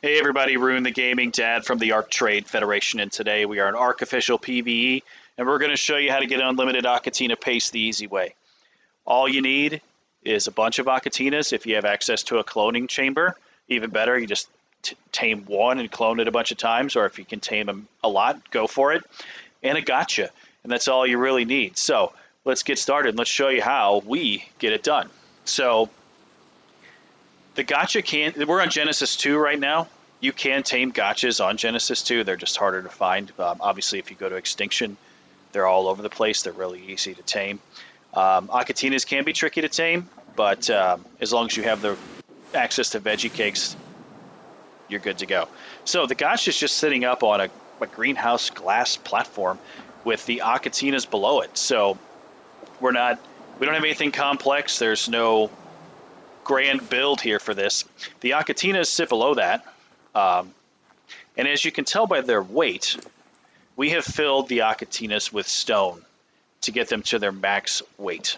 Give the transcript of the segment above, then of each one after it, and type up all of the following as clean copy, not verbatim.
Hey everybody, Rune the Gaming Dad from the Arc Trade Federation, and today we are an Arc official PVE, and we're going to show you how to get unlimited Achatina paste the easy way. All you need is a bunch of Achatinas. If you have access to a cloning chamber, even better, you just tame one and clone it a bunch of times, or if you can tame them a lot, go for it, and a Gacha, and that's all you really need. So let's get started. Let's show you how we get it done. So the Gacha we're on Genesis 2 right now. You can tame Gachas on Genesis 2. They're just harder to find. Obviously, if you go to Extinction, they're all over the place. They're really easy to tame. Achatinas can be tricky to tame, but as long as you have the access to veggie cakes, you're good to go. So the Gacha is just sitting up on a greenhouse glass platform with the Achatinas below it. So we don't have anything complex. There's no grand build here for this. The Achatinas sit below that, and as you can tell by their weight, we have filled the Achatinas with stone to get them to their max weight.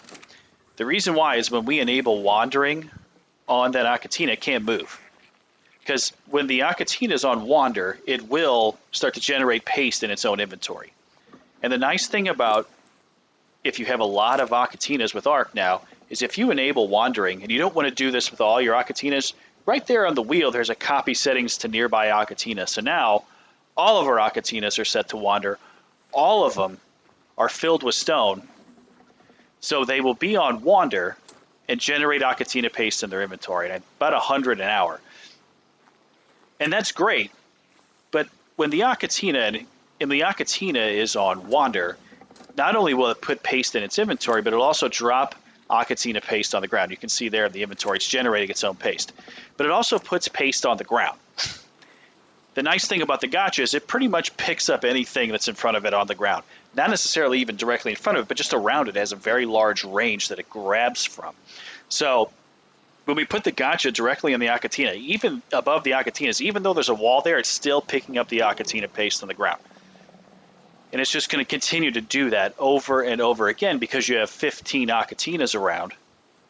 The reason why is when we enable wandering on that Achatina, it can't move, because when the Achatina is on wander, it will start to generate paste in its own inventory. And the nice thing about if you have a lot of Achatinas with Arc now is if you enable wandering, and you don't want to do this with all your Achatinas, right there on the wheel there's a copy settings to nearby Achatina. So now all of our Achatinas are set to wander. All of them are filled with stone, so they will be on wander and generate Achatina paste in their inventory, and about 100 an hour. And that's great, but when the Achatina is on wander, not only will it put paste in its inventory, but it'll also drop Achatina paste on the ground. You can see there in the inventory it's generating its own paste. But it also puts paste on the ground. The nice thing about the Gacha is it pretty much picks up anything that's in front of it on the ground. Not necessarily even directly in front of it, but just around it. It has a very large range that it grabs from. So when we put the Gacha directly on the Achatina, even above the Achatinas, even though there's a wall there, it's still picking up the Achatina paste on the ground. And it's just going to continue to do that over and over again because you have 15 Achatinas around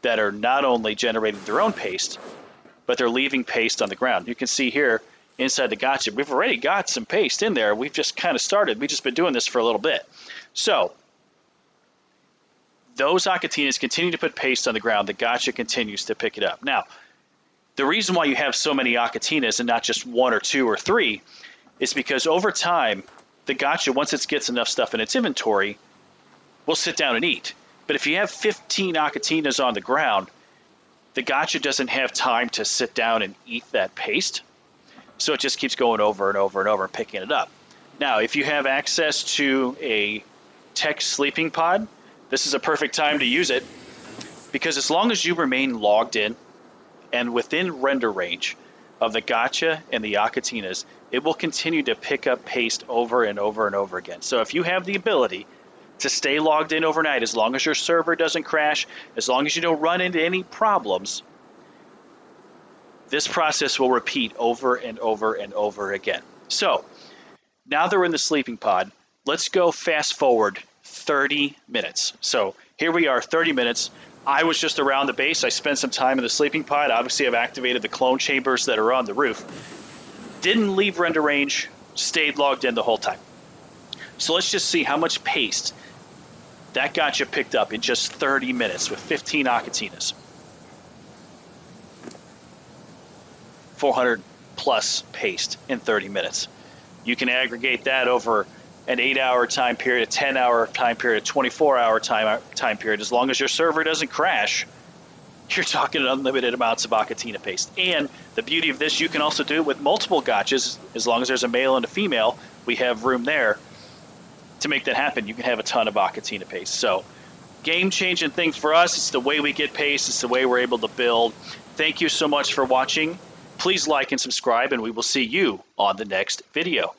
that are not only generating their own paste, but they're leaving paste on the ground. You can see here inside the Gacha, we've already got some paste in there. We've just kind of started. We've just been doing this for a little bit. So those Achatinas continue to put paste on the ground. The Gacha continues to pick it up. Now, the reason why you have so many Achatinas and not just one or two or three is because over time, the Gacha, once it gets enough stuff in its inventory, will sit down and eat. But if you have 15 Achatinas on the ground, the Gacha doesn't have time to sit down and eat that paste. So it just keeps going over and over and over and picking it up. Now, if you have access to a tech sleeping pod, this is a perfect time to use it, because as long as you remain logged in and within render range of the Gacha and the Achatinas, it will continue to pick up paste over and over and over again. So if you have the ability to stay logged in overnight, as long as your server doesn't crash, as long as you don't run into any problems, this process will repeat over and over and over again. So now they're in the sleeping pod. Let's go fast forward 30 minutes. So here we are, 30 minutes. I was just around the base. I spent some time in the sleeping pod. Obviously, I've activated the clone chambers that are on the roof. Didn't leave render range, stayed logged in the whole time. So let's just see how much paste that Gacha picked up in just 30 minutes with 15 Achatinas. 400 plus paste in 30 minutes. You can aggregate that over an 8-hour time period, a 10-hour time period, a 24-hour time period. As long as your server doesn't crash, you're talking unlimited amounts of Achatina paste. And the beauty of this, you can also do it with multiple Gachas. As long as there's a male and a female, we have room there to make that happen. You can have a ton of Achatina paste. So game-changing things for us. It's the way we get paste. It's the way we're able to build. Thank you so much for watching. Please like and subscribe, and we will see you on the next video.